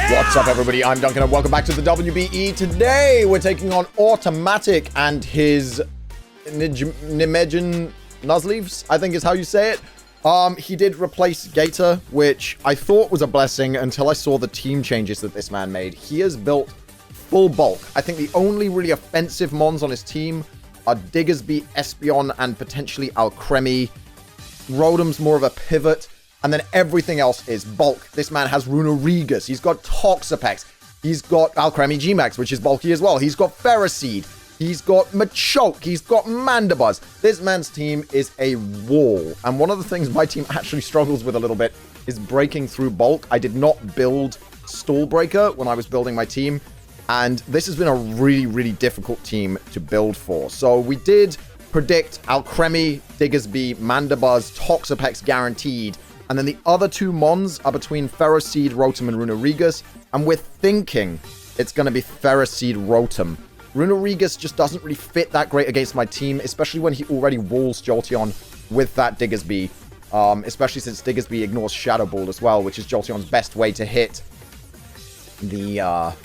What's up, everybody? I'm Duncan, and welcome back to the WBE. Today, we're taking on AutoMatthic and his Nijmegen Nuzleafs, I think is how you say it. He did replace Gator, which I thought was a blessing until I saw the team changes that this man made. He has built full bulk. I think the only really offensive mons on his team are Diggersby, Espeon, and potentially Alcremie. Rotom's more of a pivot. And then everything else is bulk. This man has Runerigus. He's got Toxapex. He's got Alcremie Gmax, which is bulky as well. He's got Ferroseed. He's got Machoke. He's got Mandibuzz. This man's team is a wall. And one of the things my team actually struggles with a little bit is breaking through bulk. I did not build Stall Breaker when I was building my team. And this has been a really, really difficult team to build for. So we did predict Alcremie, Diggersby, Mandibuzz, Toxapex guaranteed. And then the other two mons are between Ferroseed, Rotom, and Runerigus. And we're thinking it's going to be Ferroseed, Rotom. Runerigus just doesn't really fit that great against my team, especially when he already walls Jolteon with that Diggersby. Especially since Diggersby ignores Shadow Ball as well, which is Jolteon's best way to hit the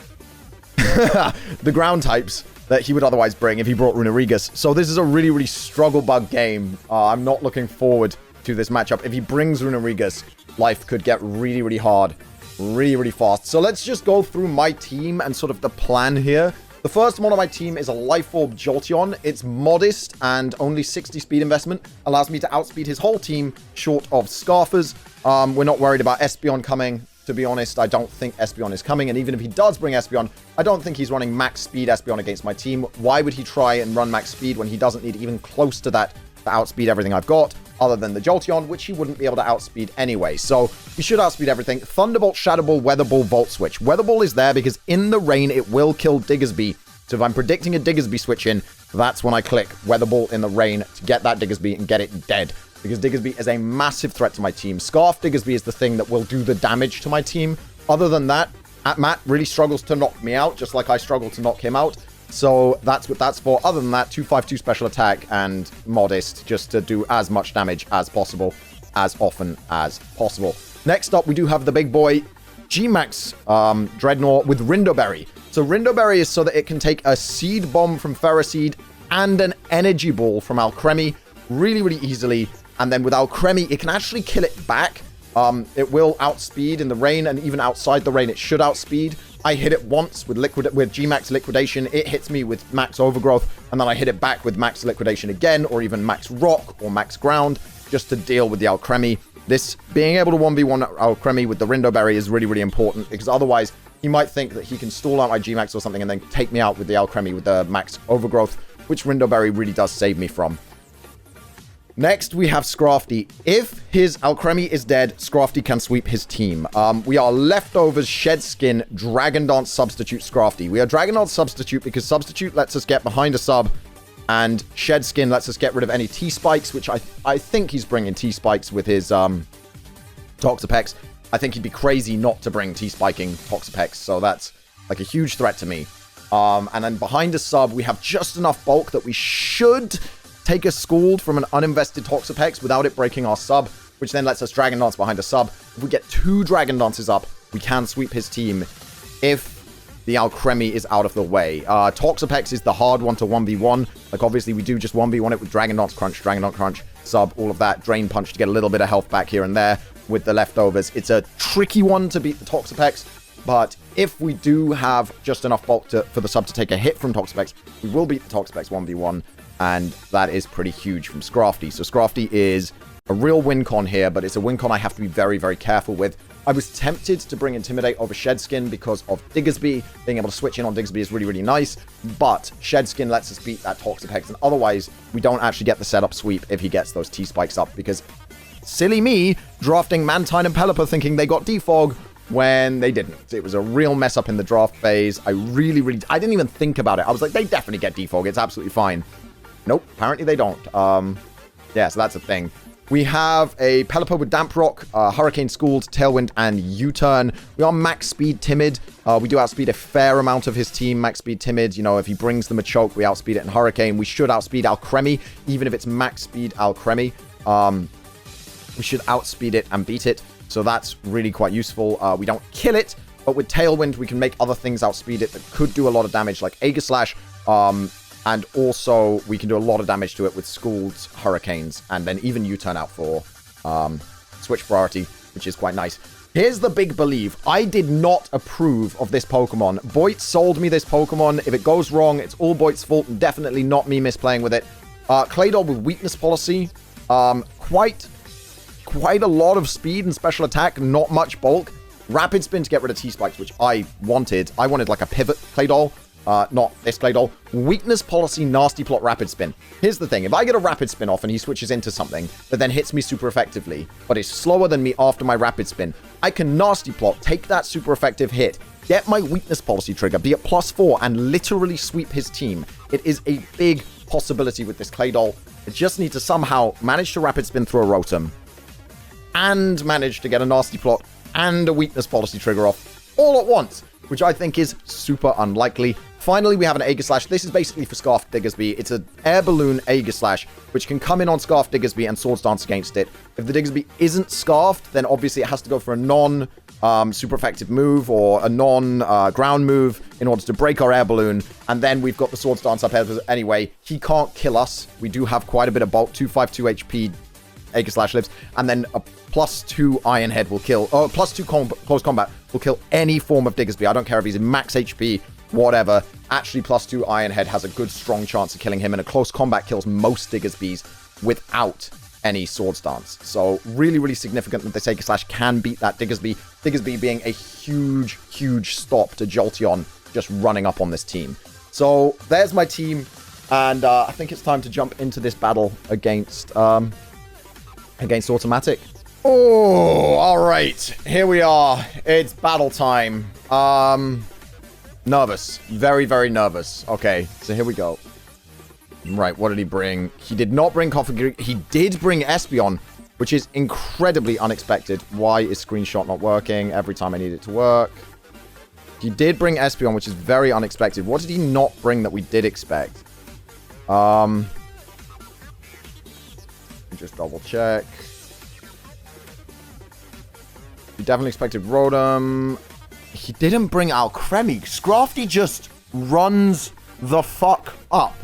the ground types that he would otherwise bring if he brought Runerigus. So this is a really, really struggle bug game. I'm not looking forward to this matchup. If he brings Runerigus, life could get really, really hard, really, really fast. So let's just go through my team and sort of the plan here. The first one on my team is a Life Orb Jolteon. It's modest and only 60 speed investment. Allows me to outspeed his whole team short of Scarfers. We're not worried about Espeon coming. To be honest, I don't think Espeon is coming. And even if he does bring Espeon, I don't think he's running max speed Espeon against my team. Why would he try and run max speed when he doesn't need even close to that to outspeed everything I've got, other than the Jolteon, which he wouldn't be able to outspeed anyway. So he should outspeed everything. Thunderbolt, Shadow Ball, Weather Ball, Volt Switch. Weather Ball is there because in the rain, it will kill Diggersby. So if I'm predicting a Diggersby switch in, that's when I click Weather Ball in the rain to get that Diggersby and get it dead. Because Diggersby is a massive threat to my team. Scarf Diggersby is the thing that will do the damage to my team. Other than that, Matt really struggles to knock me out, just like I struggle to knock him out. So that's what that's for. Other than that, 252 special attack and modest, just to do as much damage as possible, as often as possible. Next up, we do have the big boy Gmax Dreadnought with Rindoberry. So Rindoberry is so that it can take a Seed Bomb from Ferroseed and an Energy Ball from Alcremie really, really easily. And then with Alcremie, it can actually kill it back. It will outspeed in the rain, and even outside the rain, it should outspeed. I hit it once with Gmax Liquidation. It hits me with Max Overgrowth, and then I hit it back with Max Liquidation again, or even Max Rock or Max Ground, just to deal with the Alcremie. This being able to 1v1 Alcremie with the Rindoberry is really, really important, because otherwise he might think that he can stall out my Gmax or something and then take me out with the Alcremie with the Max Overgrowth, which Rindoberry really does save me from. Next, we have Scrafty. If his Alcremie is dead, Scrafty can sweep his team. We are Leftovers, Shed Skin, Dragon Dance, Substitute, Scrafty. We are Dragon Dance Substitute because Substitute lets us get behind a sub, and Shed Skin lets us get rid of any T-Spikes, which I think he's bringing T-Spikes with his Toxapex. I think he'd be crazy not to bring T-Spiking Toxapex, so that's like a huge threat to me. And then behind a sub, we have just enough bulk that we should take a Scald from an uninvested Toxapex without it breaking our sub, which then lets us Dragon Dance behind a sub. If we get 2 Dragon Dances up, we can sweep his team if the Alcremie is out of the way. Toxapex is the hard one to 1v1. Like, obviously, we do just 1v1 it with Dragon Dance Crunch, sub, all of that. Drain Punch to get a little bit of health back here and there with the Leftovers. It's a tricky one to beat the Toxapex, but if we do have just enough bulk for the sub to take a hit from Toxapex, we will beat the Toxapex 1v1. And that is pretty huge from Scrafty. So Scrafty is a real win con here, but it's a win con I have to be very, very careful with. I was tempted to bring Intimidate over Shed Skin because of Diggersby. Being able to switch in on Diggersby is really, really nice. But Shed Skin lets us beat that Toxapex. And otherwise, we don't actually get the setup sweep if he gets those T-Spikes up. Because silly me, drafting Mantine and Pelipper thinking they got Defog when they didn't. It was a real mess up in the draft phase. I didn't even think about it. I was like, they definitely get Defog. It's absolutely fine. Nope, apparently they don't. Yeah, so that's a thing. We have a Pelipper with Damp Rock, Hurricane Scald, Tailwind, and U-Turn. We are max speed Timid. We do outspeed a fair amount of his team, max speed Timid. You know, if he brings the Machoke, we outspeed it in Hurricane. We should outspeed Alcremie, even if it's max speed Alcremie. We should outspeed it and beat it. So that's really quite useful. We don't kill it, but with Tailwind, we can make other things outspeed it that could do a lot of damage, like AEGISLASH, and also we can do a lot of damage to it with Scald's Hurricanes, and then even U-turn out for switch priority, which is quite nice. Here's the big believe. I did not approve of this Pokemon. Boit sold me this Pokemon. If it goes wrong, it's all Boit's fault, and definitely not me misplaying with it. CLAYDOL with weakness policy. Quite a lot of speed and special attack, not much bulk. Rapid Spin to get rid of T-Spikes, which I wanted. I wanted like a pivot CLAYDOL, not this CLAYDOL. Weakness policy, Nasty Plot, Rapid Spin. Here's the thing. If I get a Rapid Spin off and he switches into something that then hits me super effectively, but is slower than me after my Rapid Spin, I can Nasty Plot, take that super effective hit, get my weakness policy trigger, be at +4, and literally sweep his team. It is a big possibility with this CLAYDOL. I just need to somehow manage to Rapid Spin through a Rotom and manage to get a Nasty Plot and a weakness policy trigger off all at once, which I think is super unlikely. Finally, we have an Aegislash. This is basically for Scarf Diggersby. It's an air balloon Aegislash, which can come in on Scarf Diggersby and Swords Dance against it. If the Diggersby isn't scarfed, then obviously it has to go for a non super effective move or a non ground move in order to break our air balloon. And then we've got the Swords Dance up anyway. He can't kill us. We do have quite a bit of bulk, 252 HP. Aegislash lives, and then a +2 Iron Head will kill, +2 close combat will kill any form of Diggersby. I don't care if he's in max HP, whatever. Actually, +2 Iron Head has a good, strong chance of killing him, and a close combat kills most Diggersbys without any Swords Dance. So, really, really significant that this Aegislash can beat that Diggersby. Diggersby being a huge, huge stop to Jolteon just running up on this team. So, there's my team, and I think it's time to jump into this battle against AutoMatthic. Oh, all right. Here we are. It's battle time. Nervous. Very, very nervous. Okay, so here we go. Right, what did he bring? He did not bring Configure. He did bring Espeon, which is incredibly unexpected. Why is screenshot not working every time I need it to work? He did bring Espeon, which is very unexpected. What did he not bring that we did expect? Just double check. He definitely expected Rotom. He didn't bring Alcremie. Scrafty just runs the fuck up.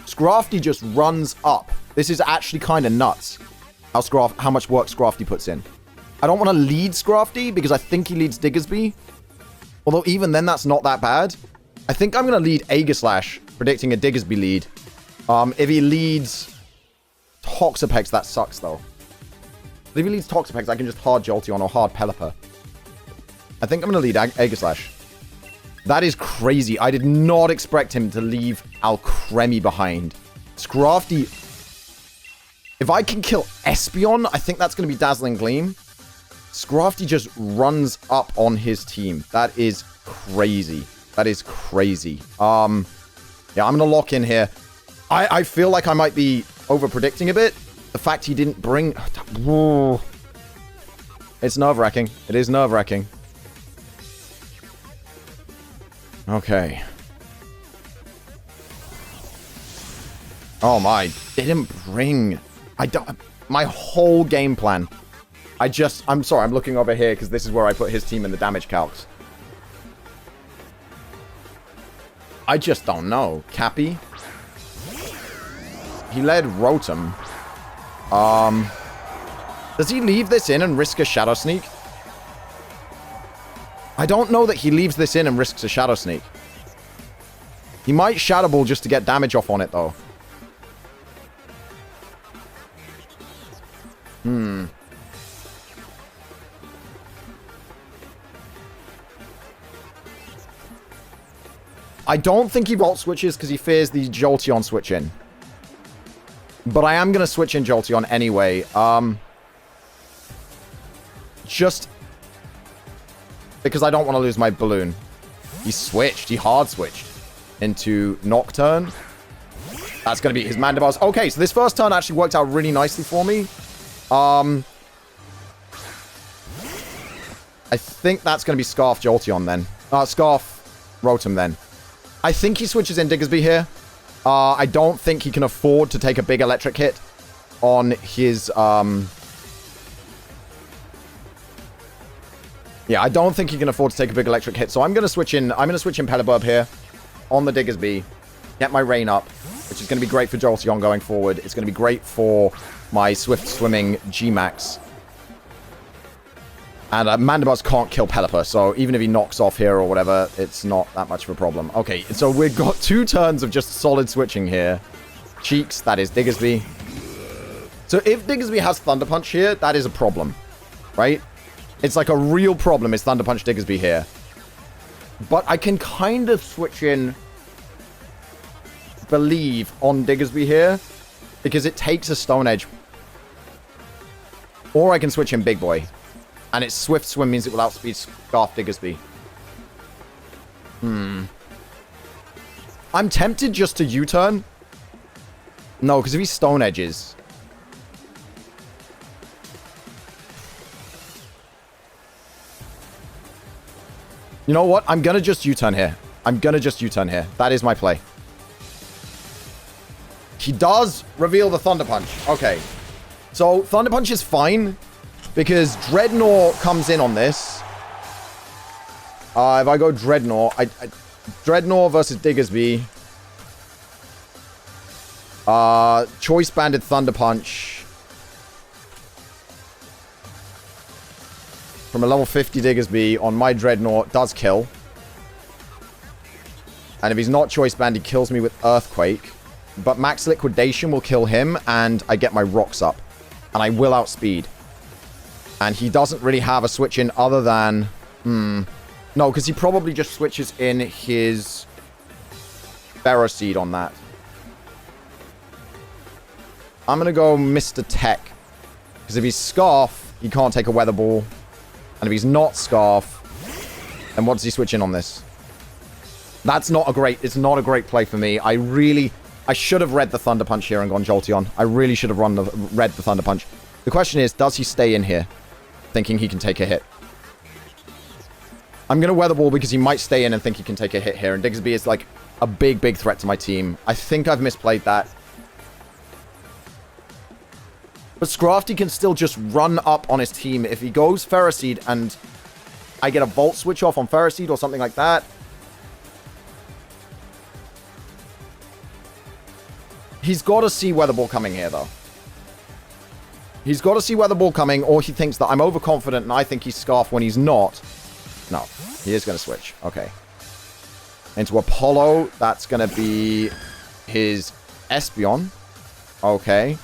Scrafty just runs up. This is actually kind of nuts. How much work Scrafty puts in. I don't want to lead Scrafty because I think he leads Diggersby. Although even then that's not that bad. I think I'm going to lead Aegislash, predicting a Diggersby lead. If he leads Toxapex, that sucks, though. But if he leads Toxapex, I can just hard Jolteon or hard Pelipper. I think I'm going to lead Aegislash. That is crazy. I did not expect him to leave Alcremie behind. Scrafty. If I can kill Espeon, I think that's going to be Dazzling Gleam. Scrafty just runs up on his team. That is crazy. That is crazy. Yeah, I'm going to lock in here. I feel like I might be over-predicting a bit. The fact he didn't bring... Whoa. It's nerve-wracking. It is nerve-wracking. Okay. Oh my. Didn't bring... I don't... My whole game plan. I'm sorry, I'm looking over here because this is where I put his team in the damage calcs. I just don't know. Cappy? He led Rotom. Does he leave this in and risk a Shadow Sneak? I don't know that he leaves this in and risks a Shadow Sneak. He might Shadow Ball just to get damage off on it, though. I don't think he Volt switches because he fears the Jolteon switch in. But I am going to switch in Jolteon anyway. Just because I don't want to lose my balloon. He switched. He hard switched into Nocturne. That's going to be his Mandibars. Okay, so this first turn actually worked out really nicely for me. I think that's going to be Scarf Jolteon then. Scarf Rotom then. I think he switches in Diggersby here. I don't think he can afford to take a big electric hit on his Yeah, I don't think he can afford to take a big electric hit, so I'm going to switch in. I'm going to switch in PELIBIRB here on the Diggersby. Get my rain up, which is going to be great for Jolteon going forward. It's going to be great for my Swift Swimming G-Max. And Mandibuzz can't kill Pelipper, so even if he knocks off here or whatever, it's not that much of a problem. Okay, so we've got 2 turns of just solid switching here. Cheeks, that is Diggersby. So if Diggersby has Thunder Punch here, that is a problem, right? It's like a real problem is Thunder Punch Diggersby here. But I can kind of switch in Believe on Diggersby here because it takes a Stone Edge. Or I can switch in Big Boy. And its Swift Swim means it will outspeed Scarf Diggersby. I'm tempted just to U-turn. No, because if he Stone Edges... You know what? I'm going to just U-turn here. I'm going to just U-turn here. That is my play. He does reveal the Thunder Punch. Okay. So, Thunder Punch is fine. Because Dreadnought comes in on this. If I go Dreadnought... Dreadnought versus Diggersby. Choice Banded Thunder Punch. From a level 50 Diggersby on my Dreadnought does kill. And if he's not Choice Band, he kills me with Earthquake. But Max Liquidation will kill him, and I get my rocks up. And I will outspeed. And he doesn't really have a switch in other than... No, because he probably just switches in his Ferroseed on that. I'm going to go Mr. Tech. Because if he's Scarf, he can't take a Weather Ball. And if he's not Scarf, then what does he switch in on this? That's not a great... It's not a great play for me. I should have read the Thunder Punch here and gone Jolteon. I really should have read the Thunder Punch. The question is, does he stay in here? Thinking he can take a hit. I'm going to Weather Ball because he might stay in and think he can take a hit here. And Diggersby is like a big, big threat to my team. I think I've misplayed that. But Scrafty can still just run up on his team. If he goes Ferroseed and I get a Volt Switch off on Ferroseed or something like that. He's got to see Weather Ball coming here, though. He's got to see Weather Ball coming, or he thinks that I'm overconfident and I think he's Scarf when he's not. No, he is going to switch. Okay. Into Apollo. That's going to be his Espeon. Okay.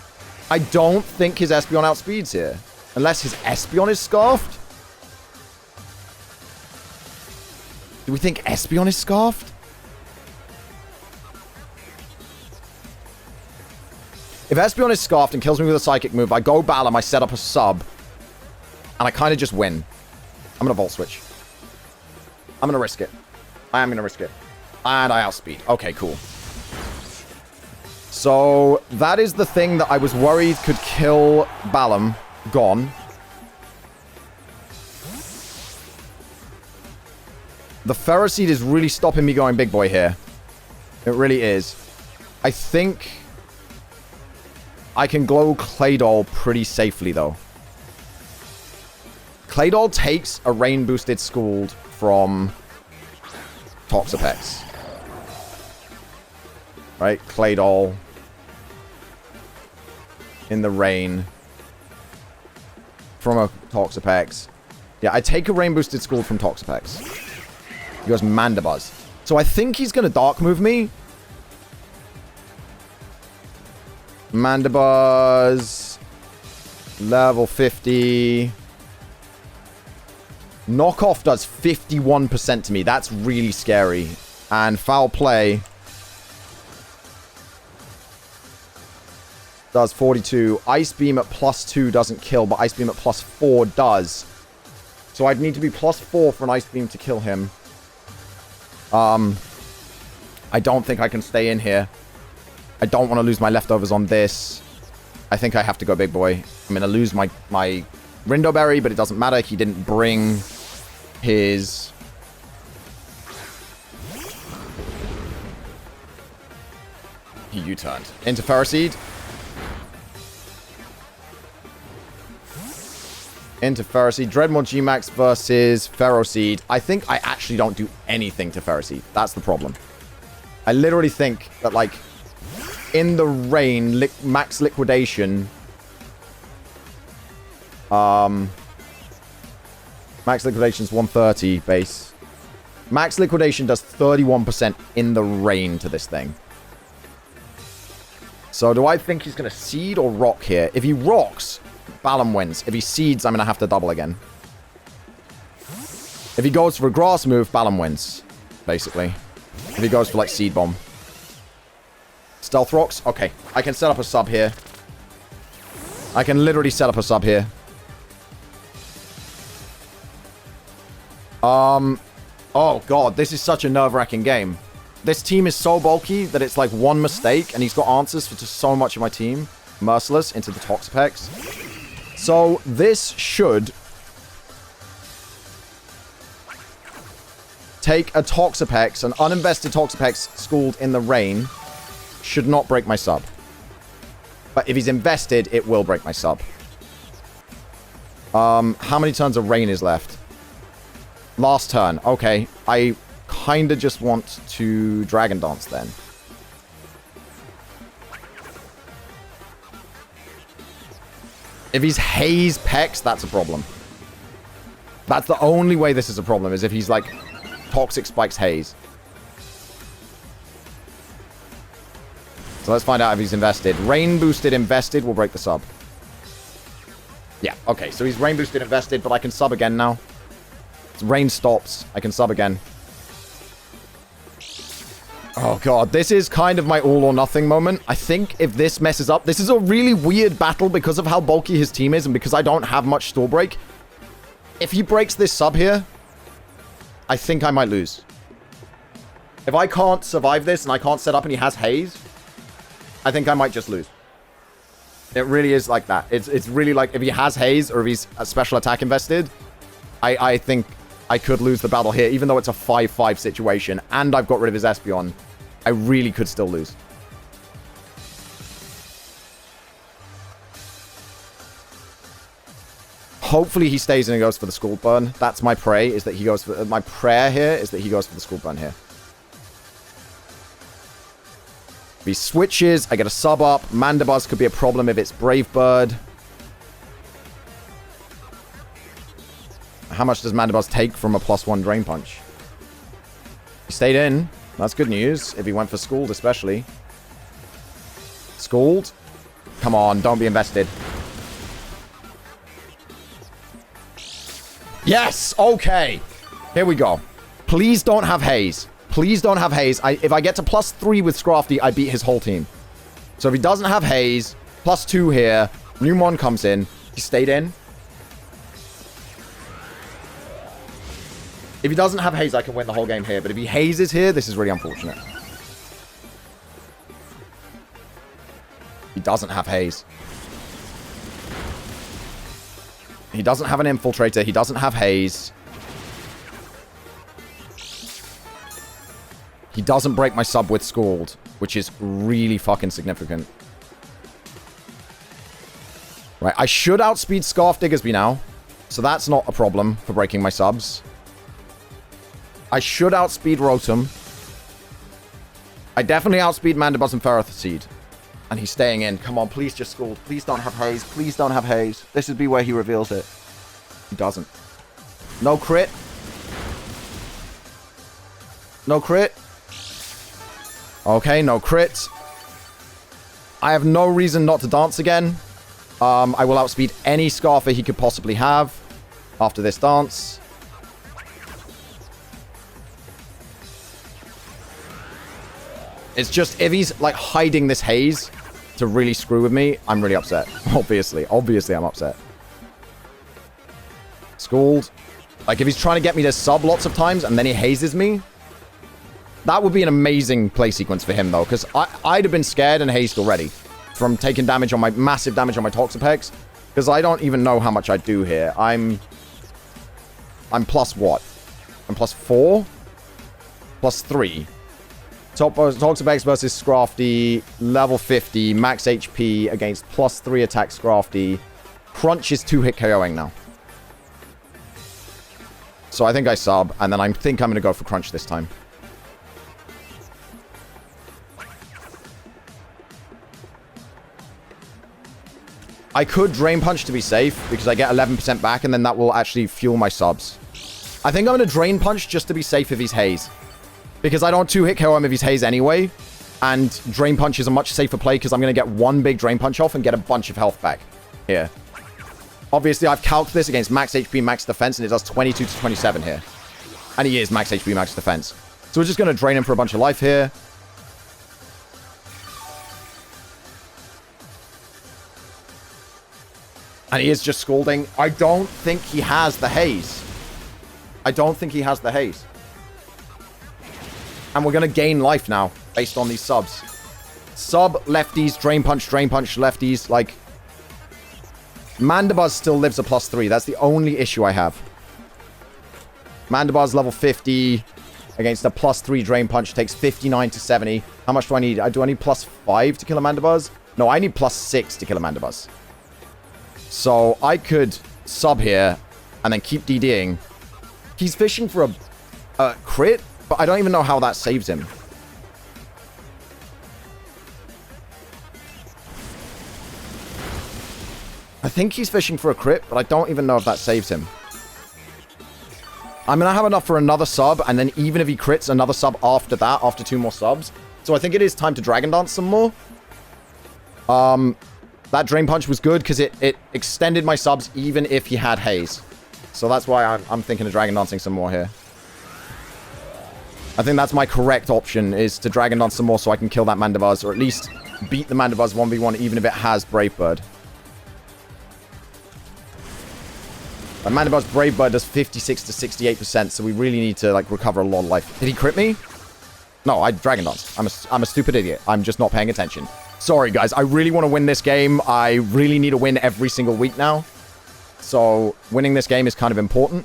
I don't think his Espeon outspeeds here. Unless his Espeon is Scarfed? Do we think Espeon is Scarfed? If Espeon is Scarfed and kills me with a Psychic move, I go Balam, I set up a sub, and I kind of just win. I'm going to Volt Switch. I'm going to risk it. I am going to risk it. And I outspeed. Okay, cool. So, that is the thing that I was worried could kill Balam. Gone. The Ferroseed is really stopping me going Big Boy here. It really is. I think I can glow Claydol pretty safely, though. Claydol takes a rain-boosted Scald from Toxapex. Right? Claydol. In the rain. From a Toxapex. Yeah, I take a rain-boosted Scald from Toxapex. He goes Mandibuzz. So I think he's going to Dark Move me. Mandibuzz. Level 50. Knockoff does 51% to me. That's really scary. And Foul Play does 42. Ice Beam at +2 doesn't kill, but Ice Beam at +4 does. So I'd need to be +4 for an Ice Beam to kill him. I don't think I can stay in here. I don't want to lose my leftovers on this. I think I have to go Big Boy. I'm going to lose my Rindo Berry, but it doesn't matter. He didn't bring his... He U-turned. Into Ferroseed. Into Ferroseed. Dreadmore G-Max versus Ferroseed. I think I actually don't do anything to Ferroseed. That's the problem. I literally think that, like, in the rain, max liquidation... Max liquidation is 130 base. Max liquidation does 31% in the rain to this thing. So do I think he's going to seed or rock here? If he rocks, Balam wins. If he seeds, I'm going to have to double again. If he goes for a grass move, Balam wins, basically. If he goes for, like, seed bomb. Stealth rocks? Okay. I can set up a sub here. I can literally set up a sub here. Oh, God. This is such a nerve-wracking game. This team is so bulky that it's like one mistake, and he's got answers for just so much of my team. Merciless into the Toxapex. So this should take a Toxapex, an uninvested Toxapex schooled in the rain, should not break my sub. But if he's invested, it will break my sub. How many turns of rain is left? Last turn. Okay. I kind of just want to Dragon Dance then. If he's Haze Pex, that's a problem. That's the only way this is a problem, is if he's like Toxic Spikes Haze. So let's find out if he's invested. Rain boosted invested will break the sub. Yeah, okay, so he's rain boosted invested, but I can sub again now. Rain stops. I can sub again. Oh, God. This is kind of my all or nothing moment. I think if this messes up... This is a really weird battle because of how bulky his team is and because I don't have much store break. If he breaks this sub here, I think I might lose. If I can't survive this and I can't set up and he has Haze, I think I might just lose. It really is like that. It's really like if he has Haze or if he's a special attack invested, I think... I could lose the battle here, even though it's a 5-5 situation, and I've got rid of his Espeon. I really could still lose. Hopefully he stays and goes for the Scald Burn. That's my pray, is that he goes for... My prayer here is that he goes for the Scald Burn here. If he switches, I get a sub up. Mandibuzz could be a problem if it's Brave Bird. How much does Mandibuzz take from a +1 Drain Punch? He stayed in. That's good news. If he went for Scald, especially. Scald? Come on, don't be invested. Yes! Okay. Here we go. Please don't have Haze. Please don't have Haze. If I get to +3 with Scrafty, I beat his whole team. So if he doesn't have Haze, +2 here. Numon comes in. He stayed in. If he doesn't have Haze, I can win the whole game here. But if he hazes here, this is really unfortunate. He doesn't have Haze. He doesn't have an Infiltrator. He doesn't have Haze. He doesn't break my sub with Scald, which is really fucking significant. Right, I should outspeed Scarf Diggersby now. So that's not a problem for breaking my subs. I should outspeed Rotom. I definitely outspeed Mandibuzz and Ferroseed. And he's staying in. Come on, please just Scald. Please don't have Haze. Please don't have Haze. This would be where he reveals it. He doesn't. No crit. No crit. Okay, no crit. I have no reason not to dance again. I will outspeed any Scarfer he could possibly have after this dance. It's just, if he's, like, hiding this Haze to really screw with me, I'm really upset. Obviously. Obviously, I'm upset. Scald. Like, if he's trying to get me to sub lots of times and then he hazes me, that would be an amazing play sequence for him, though, because I'd have been scared and hazed already from taking damage on my, massive damage on my Toxapex, because I don't even know how much I do here. I'm plus what? I'm +4? +3. Toxapex versus Scrafty, level 50, max HP against +3 attack Scrafty. Crunch is 2-hit KOing now. So I think I sub, and then I think I'm going to go for crunch this time. I could Drain Punch to be safe, because I get 11% back, and then that will actually fuel my subs. I think I'm going to Drain Punch just to be safe if he's Haze. Because I don't 2-hit KO him if he's Haze anyway. And Drain Punch is a much safer play, because I'm going to get one big Drain Punch off and get a bunch of health back here. Obviously, I've calced this against max HP, max defense, and it does 22 to 27 here. And he is max HP, max defense. So we're just going to drain him for a bunch of life here. And he is just scalding. I don't think he has the Haze. I don't think he has the Haze. And we're going to gain life now, based on these subs. Sub, lefties, drain punch, lefties. Like, Mandibuzz still lives a +3. That's the only issue I have. Mandibuzz level 50 against a +3 drain punch takes 59 to 70. How much do I need? Do I need +5 to kill a Mandibuzz? No, I need +6 to kill a Mandibuzz. So I could sub here and then keep DDing. He's fishing for a crit, but I don't even know how that saves him. I think he's fishing for a crit, but I don't even know if that saves him. I'm going to have enough for another sub, and then even if he crits, another sub after that, after 2 more subs. So I think it is time to Dragon Dance some more. That Drain Punch was good because it extended my subs even if he had Haze. So that's why I'm thinking of Dragon Dancing some more here. I think that's my correct option, is to Dragon Dance some more so I can kill that Mandibuzz, or at least beat the Mandibuzz 1v1 even if it has Brave Bird. And Mandibuzz Brave Bird does 56 to 68%, so we really need to, like, recover a lot of life. Did he crit me? No, I Dragon Danced. I'm a stupid idiot. I'm just not paying attention. Sorry, guys. I really want to win this game. I really need to win every single week now. So, winning this game is kind of important.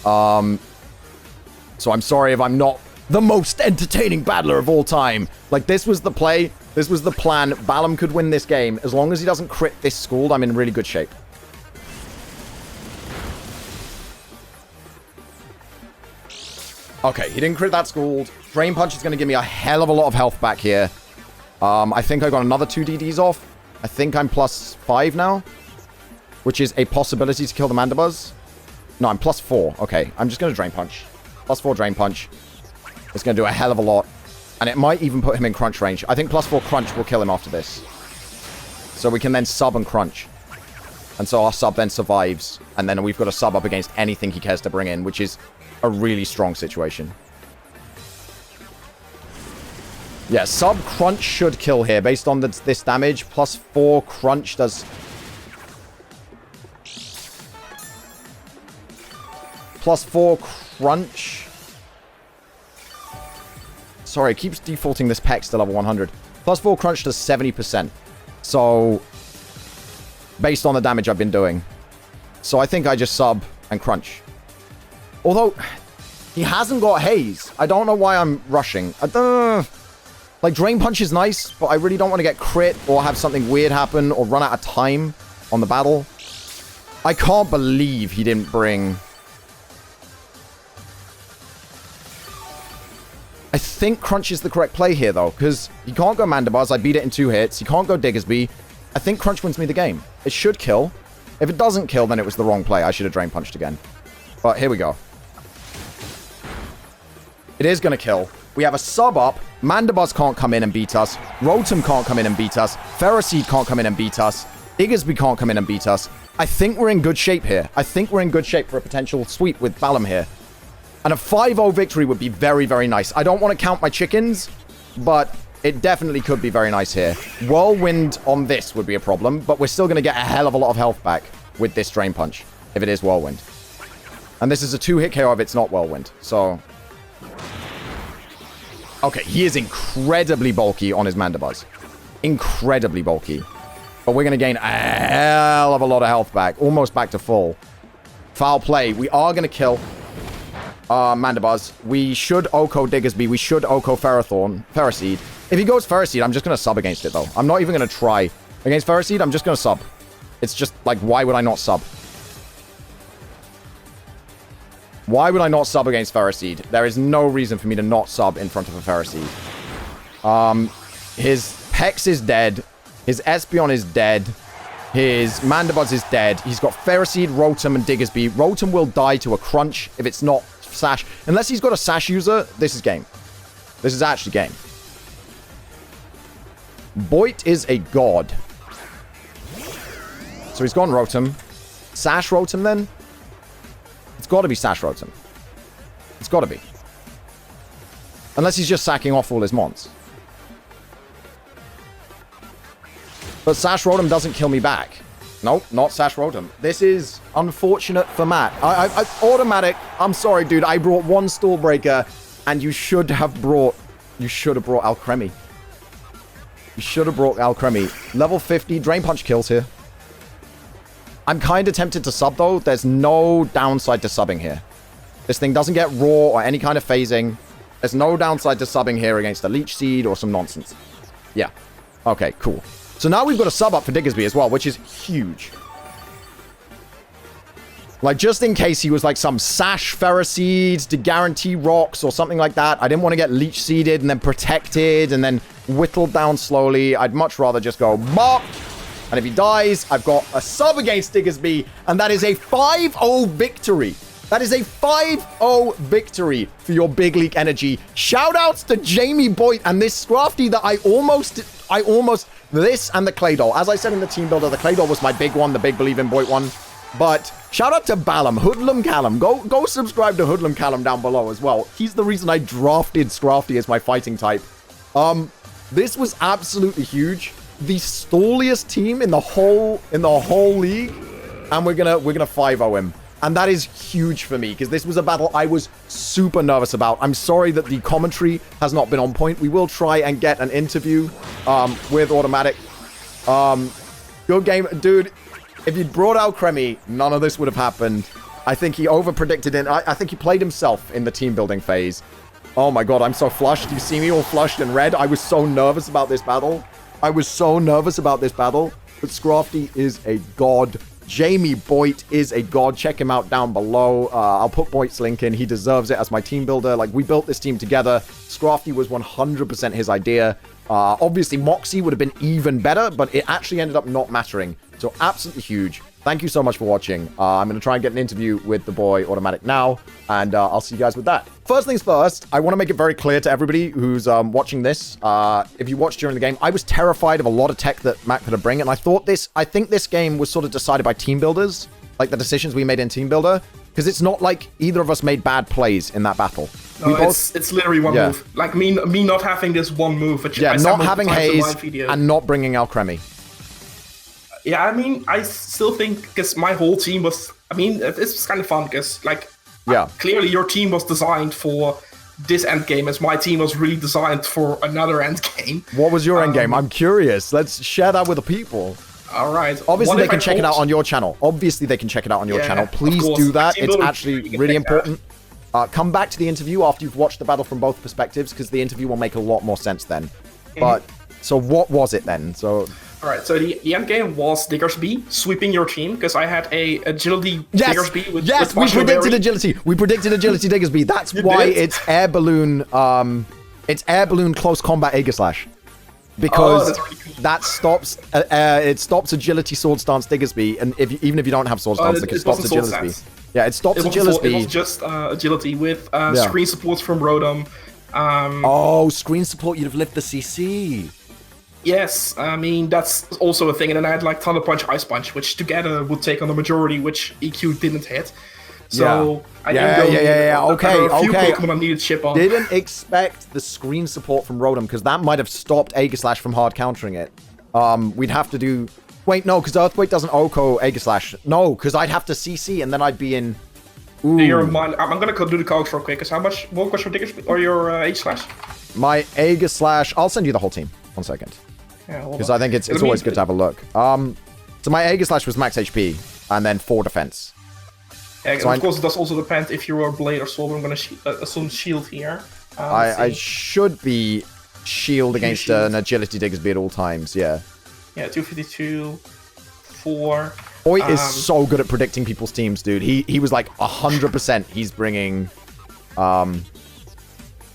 So I'm sorry if I'm not the most entertaining battler of all time. Like, this was the play. This was the plan. Balam could win this game. As long as he doesn't crit this Scald, I'm in really good shape. Okay, he didn't crit that Scald. Drain Punch is going to give me a hell of a lot of health back here. I think I got another 2 DDs off. I think I'm +5 now, which is a possibility to kill the Mandibuzz. No, I'm +4. Okay, I'm just going to Drain Punch. +4 Drain Punch. It's going to do a hell of a lot. And it might even put him in crunch range. I think +4 crunch will kill him after this. So we can then sub and crunch. And so our sub then survives. And then we've got a sub up against anything he cares to bring in, which is a really strong situation. Yeah, sub crunch should kill here based on this damage. +4 crunch does... +4 crunch. Sorry, it keeps defaulting this Pex to level 100. +4 crunch does 70%. So, based on the damage I've been doing. So I think I just sub and crunch. Although, he hasn't got Haze. I don't know why I'm rushing. I don't... Like, Drain Punch is nice, but I really don't want to get crit or have something weird happen or run out of time on the battle. I can't believe he didn't bring... I think Crunch is the correct play here, though, because he can't go Mandibuzz. I beat it in 2 hits. He can't go Diggersby. I think Crunch wins me the game. It should kill. If it doesn't kill, then it was the wrong play. I should have Drain Punched again. But here we go. It is going to kill. We have a sub up. Mandibuzz can't come in and beat us. Rotom can't come in and beat us. Ferroseed can't come in and beat us. Diggersby can't come in and beat us. I think we're in good shape here. I think we're in good shape for a potential sweep with Balam here. And a 5-0 victory would be very, very nice. I don't want to count my chickens, but it definitely could be very nice here. Whirlwind on this would be a problem, but we're still going to get a hell of a lot of health back with this Drain Punch, if it is Whirlwind. And this is a 2-hit KO if it's not Whirlwind, so... Okay, he is incredibly bulky on his Mandibuzz. Incredibly bulky. But we're going to gain a hell of a lot of health back, almost back to full. Foul play. We are going to kill... Mandibuzz. We should Oko Diggersby. We should Oko Ferroseed. If he goes Ferroseed, I'm just going to sub against it, though. I'm not even going to try. Against Ferroseed, I'm just going to sub. It's just, like, why would I not sub? Why would I not sub against Ferroseed? There is no reason for me to not sub in front of a Ferroseed. His Hex is dead. His Espeon is dead. His Mandibuds is dead. He's got Ferroseed, Rotom, and Diggersby. Rotom will die to a crunch if it's not Sash. Unless he's got a Sash user, this is game. This is actually game. Boit is a god. So he's gone Rotom. Sash Rotom then? It's got to be Sash Rotom. It's got to be. Unless he's just sacking off all his mons. But Sash Rotom doesn't kill me back. Nope, not Sash Rotom. This is unfortunate for Matt. AutoMatthic, I'm sorry, dude. I brought one stall breaker, and you should have brought Alcremie. You should have brought Alcremie. Level 50, Drain Punch kills here. I'm kind of tempted to sub, though. There's no downside to subbing here. This thing doesn't get raw or any kind of phasing. There's no downside to subbing here against a Leech Seed or some nonsense. Yeah. Okay, cool. So now we've got a sub up for Diggersby as well, which is huge. Like, just in case he was like some Sash Ferroseed to guarantee rocks or something like that. I didn't want to get Leech Seeded and then protected and then whittled down slowly. I'd much rather just go bop. And if he dies, I've got a sub against Diggersby. And that is a 5-0 victory. That is a 5-0 victory for your Big League energy. Shoutouts to Jamie Boyd and this Scrafty that I almost, this and the Claydol. As I said in the team builder, the Claydol was my big one, the big believe in Boyd one. But shout out to Balam, Hoodlum Callum. Go subscribe to Hoodlum Callum down below as well. He's the reason I drafted Scrafty as my fighting type. This was absolutely huge. The stalliest team in the whole league, and we're gonna 5-0 him. And that is huge for me, because this was a battle I was super nervous about. I'm sorry that the commentary has not been on point. We will try and get an interview with AutoMatthic. Good game. Dude, if you'd brought out Alcremie, none of this would have happened. I think he over-predicted it. I think he played himself in the team-building phase. Oh my god, I'm so flushed. You see me all flushed and red? I was so nervous about this battle. But Scrafty is a god. Jamie Boyd is a god. Check him out down below. I'll put Boyd's link in. He deserves it as my team builder. Like, we built this team together. Scrafty was 100% his idea. Obviously, Moxie would have been even better, but it actually ended up not mattering. So, absolutely huge. Thank you so much for watching. I'm going to try and get an interview with the boy AutoMatthic now, and I'll see you guys with that. First things first, I want to make it very clear to everybody who's watching this. If you watched during the game, I was terrified of a lot of tech that Matt could have bring, and I think this game was sort of decided by team builders, like the decisions we made in team builder, because it's not like either of us made bad plays in that battle. No, it's literally one move. Like me not having this one move. Which not having Haze and not bringing Alcremie. Yeah, I mean, I still think, because my whole team was, I mean, it's kind of fun, because, like, clearly your team was designed for this end game, as my team was really designed for another end game. What was your end game? I'm curious. Let's share that with the people. All right. Obviously, they can check it out on your channel. Please do that. It's actually really important. Come back to the interview after you've watched the battle from both perspectives, because the interview will make a lot more sense then. But, so what was it then? Alright, so the end game was Diggersby sweeping your team, because I had a agility Diggersby with we predicted agility. We predicted agility Diggersby. That's why it's air balloon close combat AEGISLASH. Because that stops it stops agility sword stance Diggersby, and even if you don't have sword stance, it stops agility. Yeah, it stops agility. It was just agility with screen support from Rotom. Screen support, you'd have lived the CC. Yes, I mean, that's also a thing. And then I had like Thunder Punch, Ice Punch, which together would take on the majority, which EQ didn't hit. So I didn't go. Okay. Pokemon I needed chip on. Didn't expect the screen support from Rotom, because that might have stopped Aegislash from hard countering it. We'd have to do... Wait, no, because Earthquake doesn't OHKO Aegislash. No, because I'd have to CC and then I'd be in... I'm going to do the cogs real quick, because how much... What was your Diggersby or your Aegislash? My Aegislash... I'll send you the whole team. 1 second. Because I think it's always good to have a look. So my Aegislash was max HP, and then 4 defense. Yeah, so of course it does also depend if you are Blade or Sword. I'm going to assume Shield here. I should be Shield against an Agility Diggersby at all times, yeah. Yeah, 252, 4. Boy is so good at predicting people's teams, dude. He was like 100% he's bringing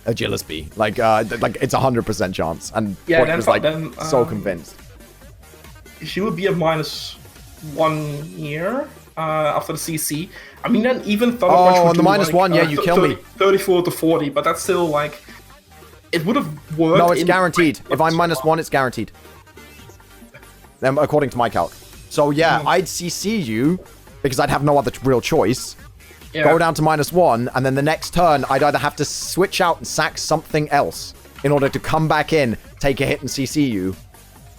AEGISLASH. Like it's 100% chance. And yeah, Boy was like so convinced. She would be a -1 here after the CC. I mean, then even Thunder Punch would on the -1, yeah, you kill me. 34 to 40, but that's still like, it would have worked. No, it's guaranteed. If I'm -1, it's guaranteed. According to my calc. So yeah, I'd CC you because I'd have no other real choice. Yeah. Go down to -1, and then the next turn, I'd either have to switch out and sack something else in order to come back in, take a hit, and CC you.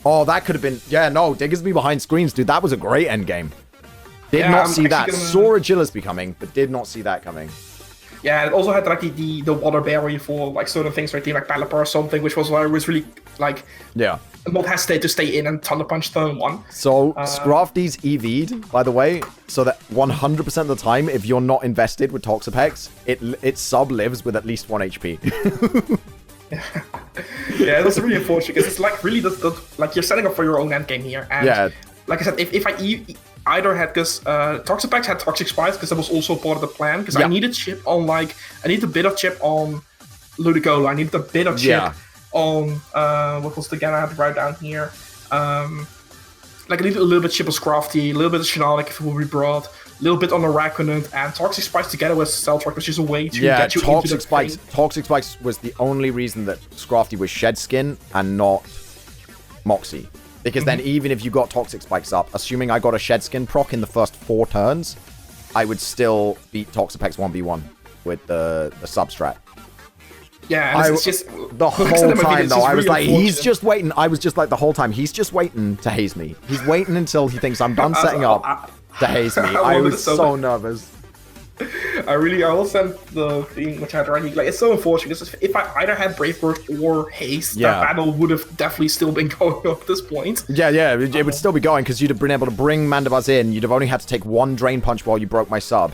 Oh, that could have been... Yeah, no, Diggersby behind screens, dude. That was a great endgame. Did not see that. Saw AEGISLASH coming, but did not see that coming. Yeah, it also had like the water barrier for like certain things, right? Like PELIPPER or something, which was why I was really like... Yeah. Not hesitate to stay in and Thunder Punch turn 1. So, Scrafty's EV'd, by the way, so that 100% of the time, if you're not invested with Toxapex, it sub-lives with at least 1 HP. Yeah, that's really unfortunate, because it's like really like you're setting up for your own endgame here. And yeah. Like I said, if I either had, because Toxapex had Toxic Spikes, because that was also part of the plan, because I needed chip on I need a bit of chip on Ludicolo, I needed a bit of chip on what was the gun I had to write down here? Like I needed a little bit chip of Scrafty, a little bit of Shenanic if it will be brought, a little bit on the Raconant, and Toxic Spikes together with Celltruck, which is a way to get you into the Spikes. Toxic Spikes was the only reason that Scrafty was Shed Skin and not Moxie. Because then even if you got Toxic Spikes up, assuming I got a Shed Skin proc in the first 4 turns, I would still beat Toxapex 1v1 with the substrat. Yeah, and it's just... The whole time, though, I was like, he's just waiting. I was just like, the whole time, he's just waiting to haze me. He's waiting until he thinks I'm done setting up to haze me. I was so nervous. I will send the thing which I had already. Like, it's so unfortunate, because if I either had Brave Bird or Haste, that battle would have definitely still been going up at this point. Yeah, it would still be going, because you'd have been able to bring Mandibuzz in. You'd have only had to take 1 Drain Punch while you broke my sub.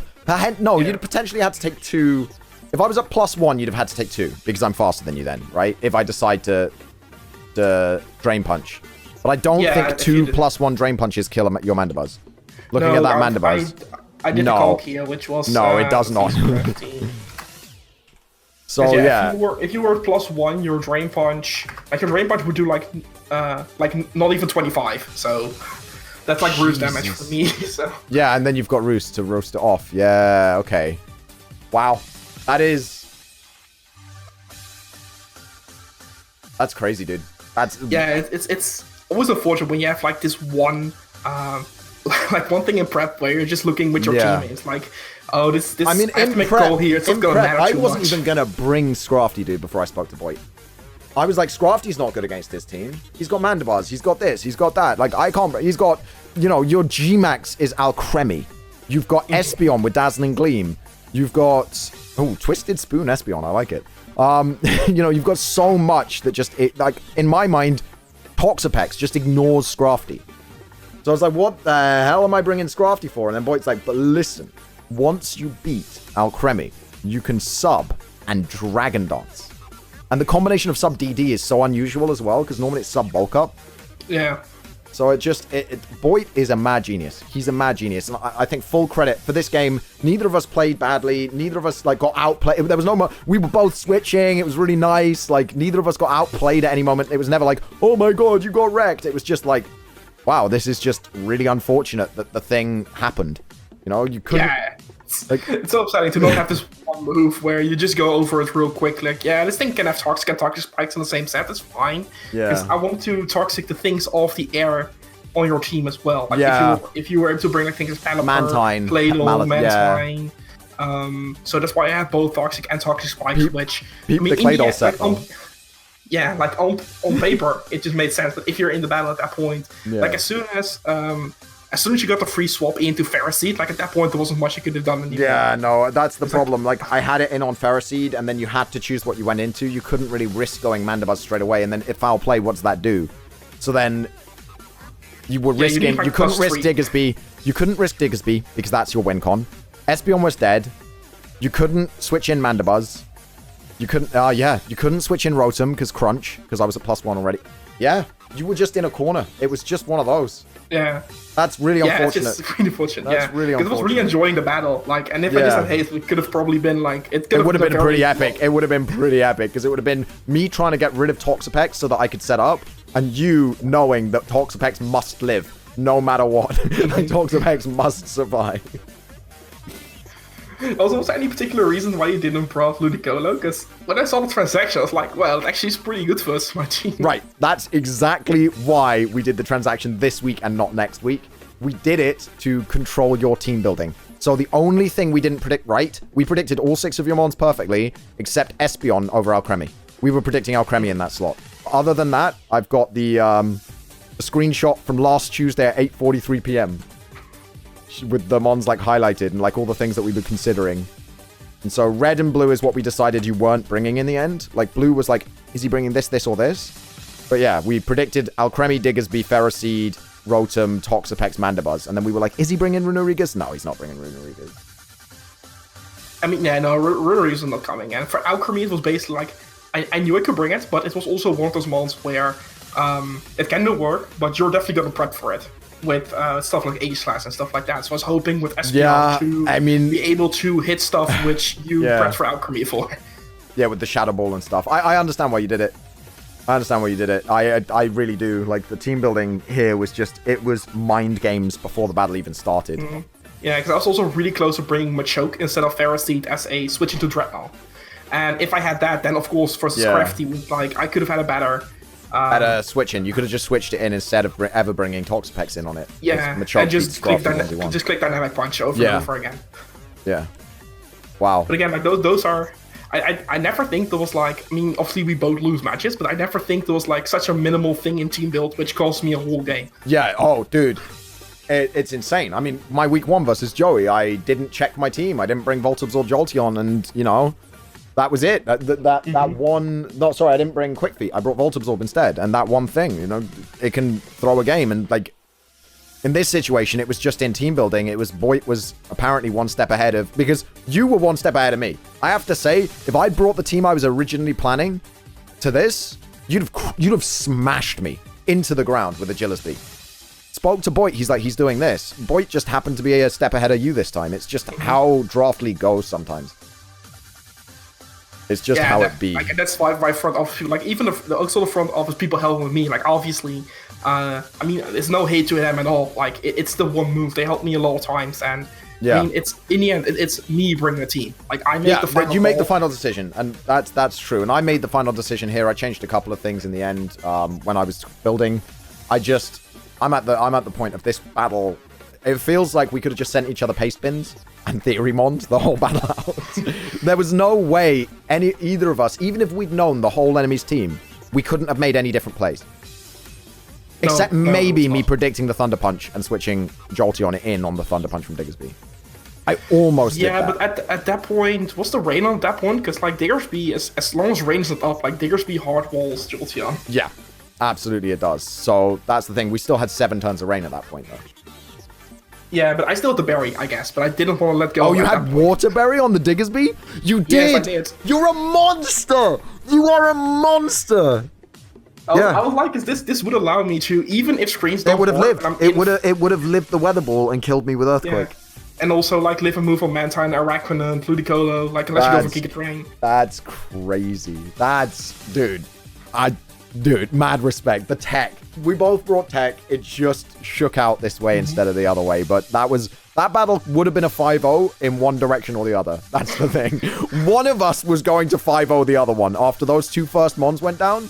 No, you'd have potentially had to take 2... If I was at +1, you'd have had to take 2, because I'm faster than you then, right? If I decide to Drain Punch. But I don't think 2 +1 Drain Punches kill your Mandibuzz. Looking at that Mandibuzz. I did the calc here, which was... No, it does not. So, yeah. If you were +1, your Drain Punch... Like, your Drain Punch would do, like not even 25, so... That's, like, roost damage for me, so... Yeah, and then you've got Roost to roast it off. Yeah, okay. Wow. That's crazy, dude. Yeah, it's always unfortunate when you have like this one like one thing in prep where you're just looking with your teammates, like, oh, this I mean, I have to make a goal here, it's not gonna matter too much. I wasn't even gonna bring Scrafty, dude, before I spoke to Boyd. I was like, Scrafty's not good against this team. He's got Mandibuzz, he's got this, he's got that. Like, I can't... He's got, you know, your G-Max is Alcremie. You've got Espeon with Dazzling Gleam. You've got... Oh, Twisted Spoon Espeon, I like it. You know, you've got so much that just... like, in my mind, Toxapex just ignores Scrafty. So I was like, what the hell am I bringing Scrafty for? And then Boyd's like, but listen, once you beat Alcremie, you can sub and Dragon Dance. And the combination of sub DD is so unusual as well, because normally it's sub bulk up. Yeah. So Boyd is a mad genius. He's a mad genius. And I think full credit for this game. Neither of us played badly. Neither of us like got outplayed. There was no more. We were both switching. It was really nice. Like, neither of us got outplayed at any moment. It was never like, oh my god, you got wrecked. It was just like, wow, this is just really unfortunate that the thing happened. You know, you couldn't... Yeah. It's so upsetting to not have this one move where you just go over it real quick. Like, yeah, this thing can have Toxic and Toxic Spikes on the same set. That's fine. Yeah. Because I want to Toxic the things off the air on your team as well. Like, if you were able to bring like things as PELIPPER, Mantine, CLAYDOL, Mantine. Yeah. So that's why I have both Toxic and Toxic Spikes, which... the CLAYDOL set, yeah, like on paper, it just made sense. But if you're in the battle at that point, like as soon as you got the free swap into Ferroseed, like at that point there wasn't much you could have done anymore. Yeah, no, that's the problem. Like, I had it in on Ferroseed, and then you had to choose what you went into. You couldn't really risk going Mandibuzz straight away, and then if foul play, what does that do? So then you were risking... You couldn't risk Diggersby. You couldn't risk Diggersby, because that's your win con. Espeon was dead. You couldn't switch in Mandibuzz. You couldn't... you couldn't switch in Rotom, because Crunch, because I was at +1 already. Yeah, you were just in a corner. It was just one of those. Yeah. That's really unfortunate. Yeah, it's just really unfortunate. That's really unfortunate. Because I was really enjoying the battle. Like, and if I just had haste, it could have probably been like... It would have been pretty epic. It would have been pretty epic, because it would have been me trying to get rid of Toxapex so that I could set up, and you knowing that Toxapex must live, no matter what. Like, Toxapex must survive. Also, was there any particular reason why you didn't improv Ludicolo? Because when I saw the transaction, I was like, well, it actually is pretty good for my team. Right, that's exactly why we did the transaction this week and not next week. We did it to control your team building. So the only thing we didn't predict right, we predicted all 6 of your mons perfectly, except Espeon over Alcremie. We were predicting Alcremie in that slot. Other than that, I've got the screenshot from last Tuesday at 8:43 p.m. with the mons like highlighted and like all the things that we were considering. And so red and blue is what we decided you weren't bringing in the end. Like blue was like, is he bringing this, this, or this? But yeah, we predicted Alcremie, Diggersby, Ferroseed, Rotom, Toxapex, Mandibuzz. And then we were like, is he bringing Runerigas? No, he's not bringing Runerigas. I mean, yeah, no, Runerigas is not coming. And for Alcremie, it was basically like, I knew I could bring it, but it was also one of those mons where it can do work, but you're definitely going to prep for it. With stuff like AEGISLASH and stuff like that. So I was hoping with Espeon to be able to hit stuff which you prepped for Alcremie for. Yeah, with the Shadow Ball and stuff. I understand why you did it. I really do. Like, the team building here was just, it was mind games before the battle even started. Mm-hmm. Yeah, because I was also really close to bringing Machoke instead of Ferroseed as a switching to Dreadnought. And if I had that, then of course versus Crafty, like, I could have had a better... switching. You could have just switched it in instead of ever bringing Toxapex in on it. Yeah, and just click Dynamic Punch over and over again. Yeah. Wow. But again, like those are... I never think there was like... I mean, obviously we both lose matches, but I never think there was like such a minimal thing in team build which cost me a whole game. Yeah, oh, dude. It's insane. I mean, my week 1 versus Joey, I didn't check my team. I didn't bring Voltabzorb Jolteon, and, you know... That was it. That one... No, sorry, I didn't bring Quick Feet. I brought Voltabzorb instead. And that one thing, you know, it can throw a game. And, like, in this situation, it was just in team building. It was... Boyd was apparently 1 step ahead of... Because you were 1 step ahead of me. I have to say, if I brought the team I was originally planning to this, you'd have smashed me into the ground with Agility. Spoke to Boyd. He's like, he's doing this. Boyd just happened to be a step ahead of you this time. It's just how Draft League goes sometimes. It's just how it be. Like, that's why my front office, like, even also the front office people helping me, like, obviously, I mean, there's no hate to them at all. Like, it's the one move. They helped me a lot of times, and I mean, it's in the end, it's me bringing the team. Like, I make the final. You make the final decision, and that's true. And I made the final decision here. I changed a couple of things in the end when I was building. I'm at the point of this battle. It feels like we could have just sent each other paste bins and Theorymons the whole battle out. There was no way either of us, even if we'd known the whole enemy's team, we couldn't have made any different plays. Except maybe me predicting the Thunder Punch and switching Jolteon in on the Thunder Punch from Diggersby. I almost did that. Yeah, but at that point, what's the rain on that point? Because, like, Diggersby, as long as rain's not up, like, Diggersby hard walls Jolteon. Yeah, absolutely it does. So that's the thing. We still had 7 turns of rain at that point, though. Yeah, but I still had the berry, I guess, but I didn't want to let go. Oh, you had water berry on the Diggersby? You did! Yes, I did. You're a monster! You are a monster! I was like, this would allow me to, even if screens don't work... It would have lived the weather ball and killed me with Earthquake. Yeah. And also, like, live and move on Mantine, Arachnoid, Ludicolo, like, unless you go for Giga Drain. That's crazy. Dude, mad respect. The tech. We both brought tech. It just shook out this way instead of the other way. But that battle would have been a 5-0 in one direction or the other. That's the thing. One of us was going to 5-0 the other one after those 2 first mons went down.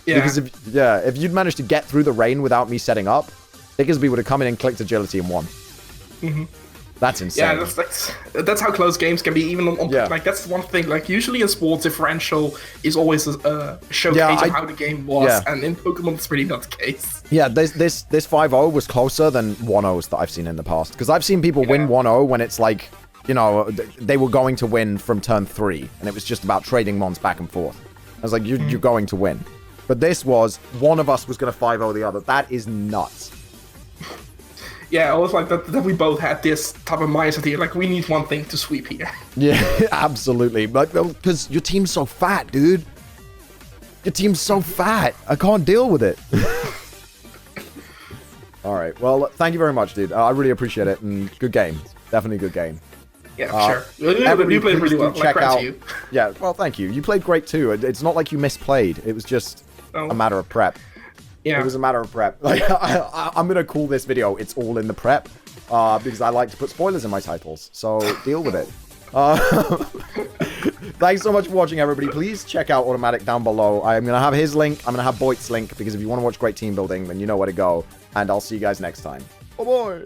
Yeah. Because if you'd managed to get through the rain without me setting up, Diggersby would have come in and clicked agility and won. Mm-hmm. That's insane. Yeah, that's how close games can be, even on like, that's one thing. Like, usually in sports, differential is always a showcase of how the game was, and in Pokemon, it's really not the case. Yeah, this 5-0 was closer than 1-0s that I've seen in the past. Because I've seen people win 1-0 when it's like, you know, they were going to win from turn 3, and it was just about trading mons back and forth. I was like, you're going to win. But this was, one of us was going to 5-0 the other. That is nuts. Yeah, I was like that we both had this type of mindset here. Like, we need one thing to sweep here. Yeah, absolutely. But because your team's so fat, dude. Your team's so fat. I can't deal with it. All right. Well, thank you very much, dude. I really appreciate it, and good game. Definitely good game. Yeah, sure. You played really well. Check out. You. Yeah, well, thank you. You played great too. It's not like you misplayed. It was just a matter of prep. Yeah. It was a matter of prep. Like, I'm going to call this video It's All in the Prep, because I like to put spoilers in my titles. So deal with it. Thanks so much for watching, everybody. Please check out AutoMatthic down below. I'm going to have his link. I'm going to have Boit's link, because if you want to watch great team building, then you know where to go. And I'll see you guys next time. Bye-bye.